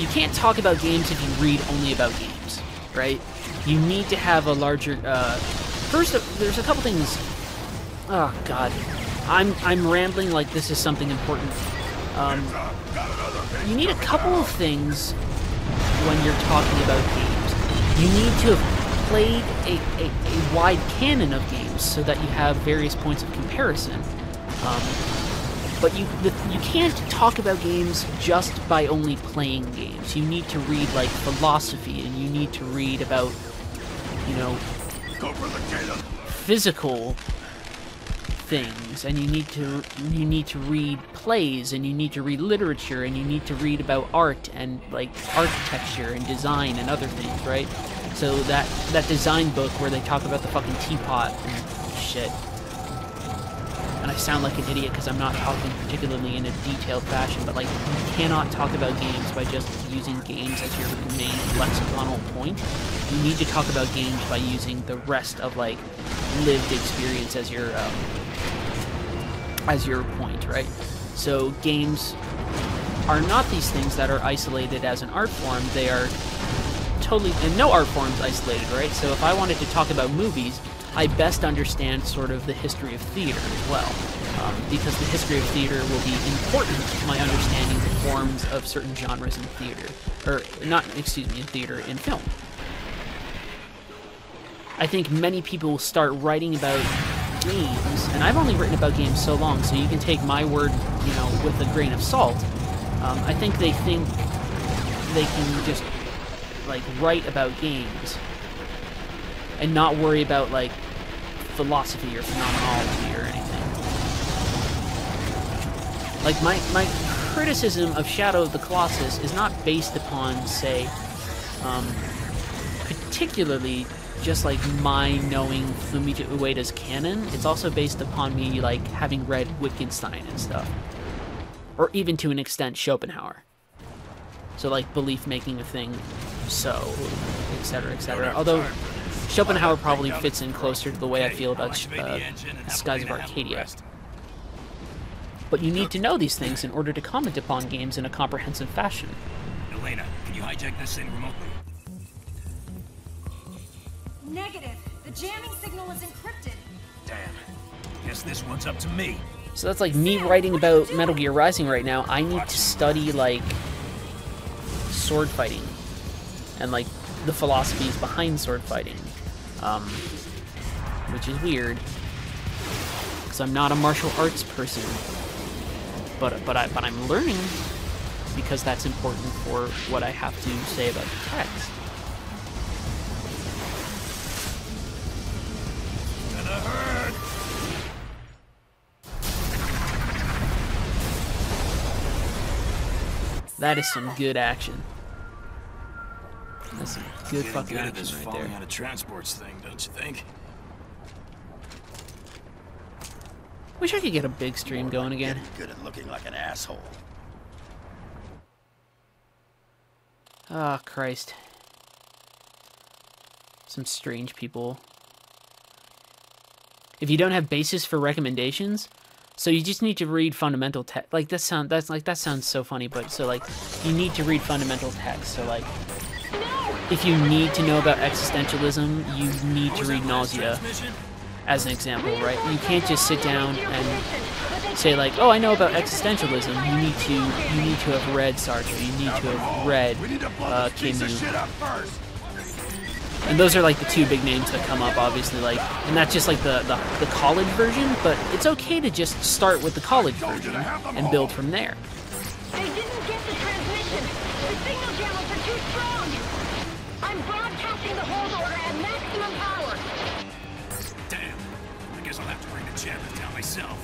you can't talk about games if you read only about games, right? You need to have a larger, first, there's a couple things, oh god, I'm rambling like this is something important. You need a couple of things when you're talking about games. You need to have played a wide canon of games so that you have various points of comparison. But you can't talk about games just by only playing games. You need to read, like, philosophy, and you need to read about, you know, physical things, and you need to read plays, and you need to read literature, and you need to read about art and, like, architecture and design and other things, right? So that design book where they talk about the fucking teapot and shit. And I sound like an idiot because I'm not talking particularly in a detailed fashion, but, like, you cannot talk about games by just using games as your main lexiconal point. You need to talk about games by using the rest of, like, lived experience as your point, right? So games are not these things that are isolated as an art form. They are totally, and no art form is isolated, right? So if I wanted to talk about movies, I best understand sort of the history of theater as well, because the history of theater will be important to my understanding the forms of certain genres in theater, or not, excuse me, in theater, in film. I think many people will start writing about games, and I've only written about games so long, so you can take my word, you know, with a grain of salt. I think they can just, like, write about games and not worry about, like, philosophy or phenomenology or anything. Like, my criticism of Shadow of the Colossus is not based upon, say, particularly just, like, my knowing Fumito Ueda's canon. It's also based upon me, like, having read Wittgenstein and stuff. Or even, to an extent, Schopenhauer. So, like, belief making a thing, so, etc., etc. Although Schopenhauer probably fits in closer to the way I feel about Skies of Arcadia. But you need to know these things in order to comment upon games in a comprehensive fashion. Elena, can you hijack this thing remotely? Negative. The jamming signal is encrypted. Damn. Guess this one's up to me. So that's like me writing about Metal Gear Rising right now. I need to study, like, sword fighting and, like, the philosophies behind sword fighting, which is weird because I'm not a martial arts person, but I'm learning because that's important for what I have to say about the text. Gonna hurt. That is some good action. That's some good fucking Good at action this right falling there. out of transports thing, don't you think? Wish I could get a big stream going again. Good at looking like an asshole. Oh, Christ. Some strange people. If you don't have basis for recommendations, so you just need to read fundamental text. Like, that sounds so funny, but so, like, you need to read fundamental text. So, like, if you need to know about existentialism, you need to read Nausea, as an example, right? You can't just sit down and say, like, oh, I know about existentialism. You need to have read Sartre. You need to have read Camus. And those are, like, the two big names that come up, obviously, like, and that's just, like, the college version, but it's okay to just start with the college version and build from there. They didn't get the transmission. The signal channels are too strong. I'm broadcasting the hold order at maximum power. Damn. I guess I'll have to bring the jammers down myself.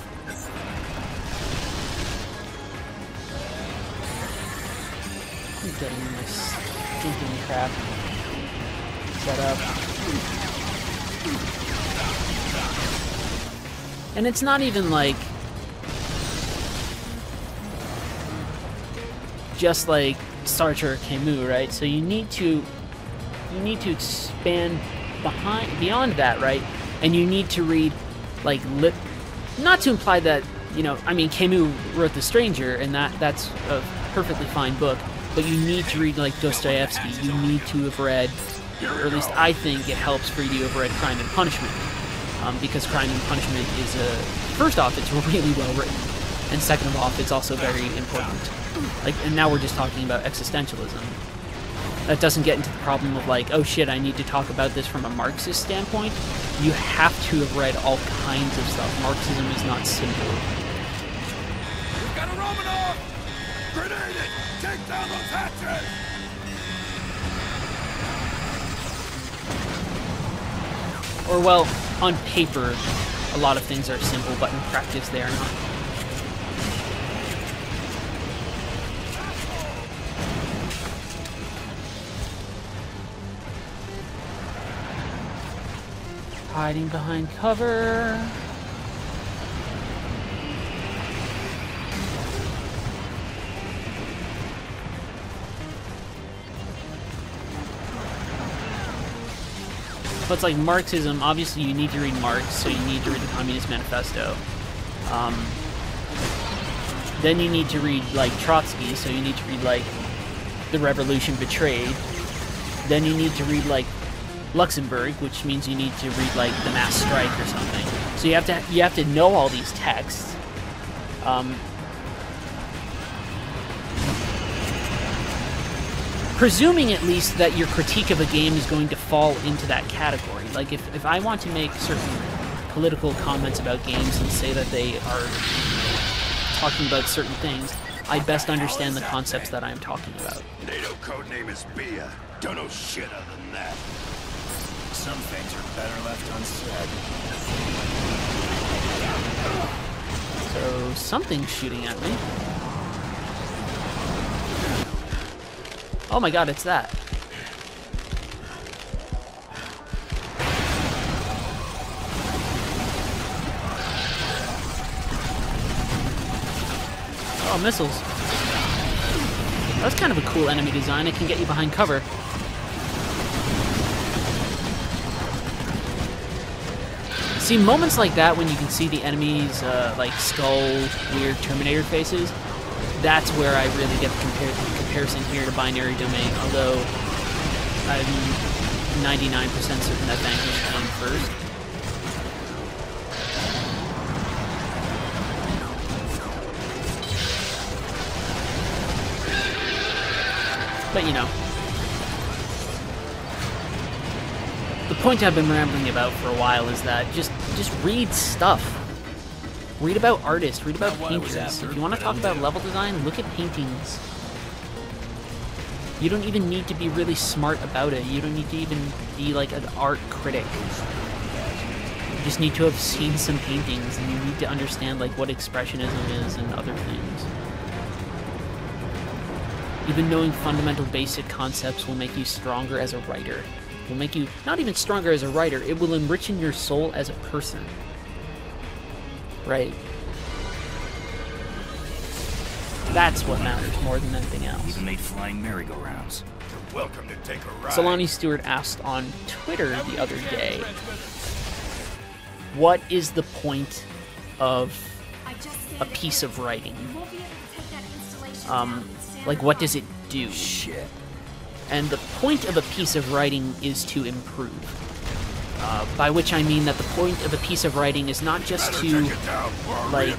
I'm getting my stinking crap set up. And it's not even like just like Sartre or Camus, right? So you need to expand beyond that, right? And you need to read, like, not to imply that, you know, I mean, Camus wrote The Stranger, and that's a perfectly fine book. but you need to read like Dostoevsky. You need to have read, or at least I think it helps for you to have read Crime and Punishment, because Crime and Punishment is first off, it's really well written, and second of all, it's also very important. Like, and now we're just talking about existentialism. That doesn't get into the problem of like, oh shit, I need to talk about this from a Marxist standpoint. You have to have read all kinds of stuff. Marxism is not simple. We've got a Romanov! Grenade it! Take down those hatches! Or, well, on paper, a lot of things are simple, but in practice they are not. Hiding behind cover. But it's like Marxism, obviously you need to read Marx, so you need to read the Communist Manifesto. Then you need to read, like, Trotsky, so you need to read, like, The Revolution Betrayed. Then you need to read, like, Luxembourg, which means you need to read, like, The Mass Strike or something. So you have to know all these texts. Presuming at least that your critique of a game is going to fall into that category. Like, if I want to make certain political comments about games and say that they are talking about certain things, I best understand the concepts that I'm talking about. NATO codename is Bia. Don't know shit other than that. Some things are better left unsaid. So, something's shooting at me. Oh my god, it's that. Oh, missiles. That's kind of a cool enemy design. It can get you behind cover. See, moments like that when you can see the enemies, like skull, weird Terminator faces, that's where I really get the comparison here to Binary Domain, although I'm 99% certain that Vanquish came first. But, you know. The point I've been rambling about for a while is that just read stuff. Read about artists, read about painters. If you want to talk about level design, look at paintings. You don't even need to be really smart about it. You don't need to even be like an art critic. You just need to have seen some paintings, and you need to understand like what expressionism is and other things. Even knowing fundamental basic concepts will make you stronger as a writer. Will make you not even stronger as a writer, it will enrich your soul as a person. Right. That's what matters more than anything else. Even made flying merry-go-rounds. You're welcome to take a ride. Solani Stewart asked on Twitter the other day, what is the point of a piece of writing? Like, what does it do? Shit. And the point of a piece of writing is to improve. By which I mean that the point of a piece of writing is not just to, like,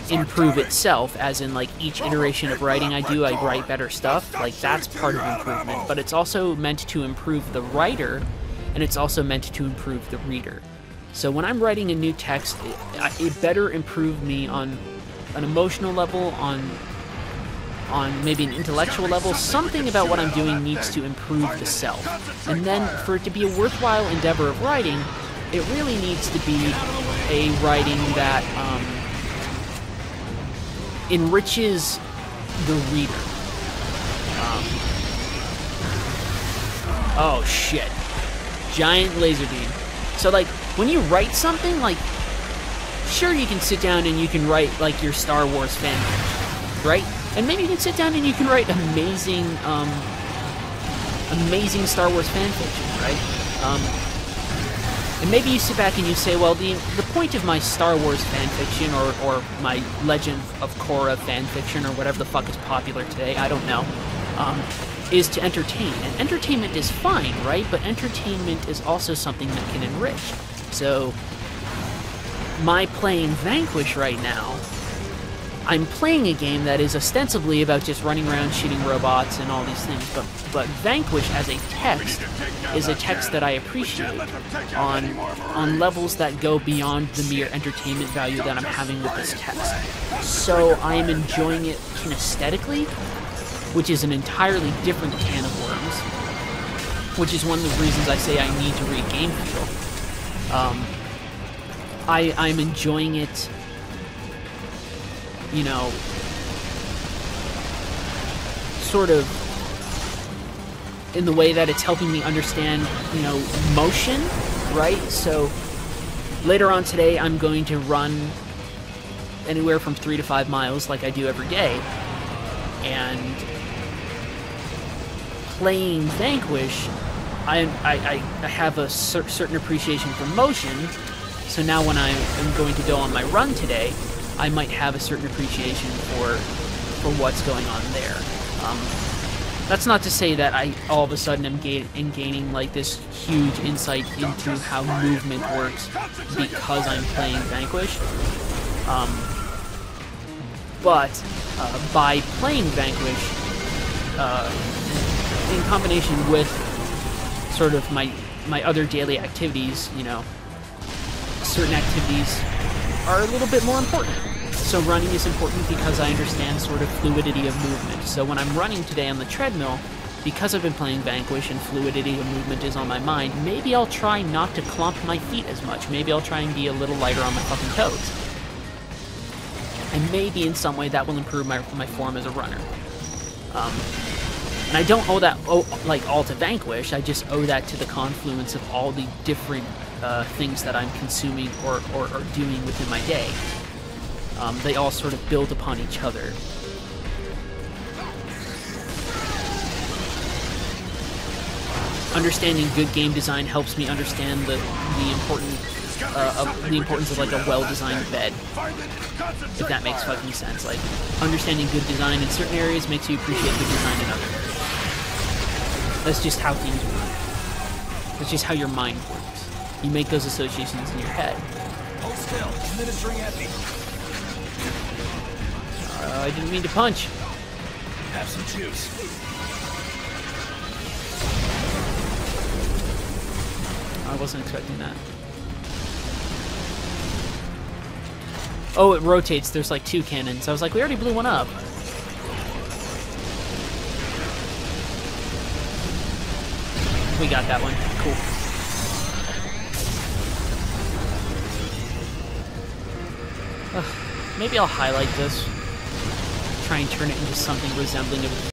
improve itself, as in, like, each iteration of writing I do, I write better stuff. Like, that's part of improvement. But it's also meant to improve the writer, and it's also meant to improve the reader. So when I'm writing a new text, it better improve me on an emotional level, on maybe an intellectual level. Something about what I'm doing needs to improve the self. And then for it to be a worthwhile endeavor of writing, it really needs to be a writing that enriches the reader. Oh shit. Giant laser beam. So like, when you write something, like, sure you can sit down and you can write like your Star Wars fanfiction, right? And maybe you can sit down and you can write amazing Star Wars fanfiction, right? And maybe you sit back and you say, well, the point of my Star Wars fanfiction or my Legend of Korra fanfiction or whatever the fuck is popular today, I don't know. is to entertain. And entertainment is fine, right? But entertainment is also something that can enrich. So, my playing Vanquish right now, I'm playing a game that is ostensibly about just running around shooting robots and all these things, but Vanquish as a text is a text that I appreciate on levels that go beyond the mere entertainment value that I'm having with this text. So I am enjoying it kinesthetically, which is an entirely different can of worms, which is one of the reasons I say I need to read game feel. I'm enjoying it, you know, sort of in the way that it's helping me understand, you know, motion, right? So later on today, I'm going to run anywhere from 3 to 5 miles like I do every day, and playing Vanquish, I have a certain appreciation for motion, so now when I am going to go on my run today, I might have a certain appreciation for what's going on there. That's not to say that I all of a sudden am gaining like this huge insight into how movement works because I'm playing Vanquish. But by playing Vanquish, in combination with sort of my other daily activities, you know, certain activities are a little bit more important. So running is important because I understand sort of fluidity of movement. So when I'm running today on the treadmill, because I've been playing Vanquish and fluidity of movement is on my mind, maybe I'll try not to clump my feet as much. Maybe I'll try and be a little lighter on my fucking toes. And maybe in some way that will improve my form as a runner. And I don't owe that all to Vanquish. I just owe that to the confluence of all the different things that I'm consuming or doing within my day. They all sort of build upon each other. Understanding good game design helps me understand the importance of like a well-designed bed, if that makes fucking sense. Like, understanding good design in certain areas makes you appreciate good design in other areas. That's just how things work. That's just how your mind works. You make those associations in your head. Hold still. Ministering at me. I didn't mean to punch. Have some juice. I wasn't expecting that. Oh, it rotates. There's like 2 cannons. I was like, we already blew one up. We got that one. Cool. Maybe I'll highlight this. Try and turn it into something resembling of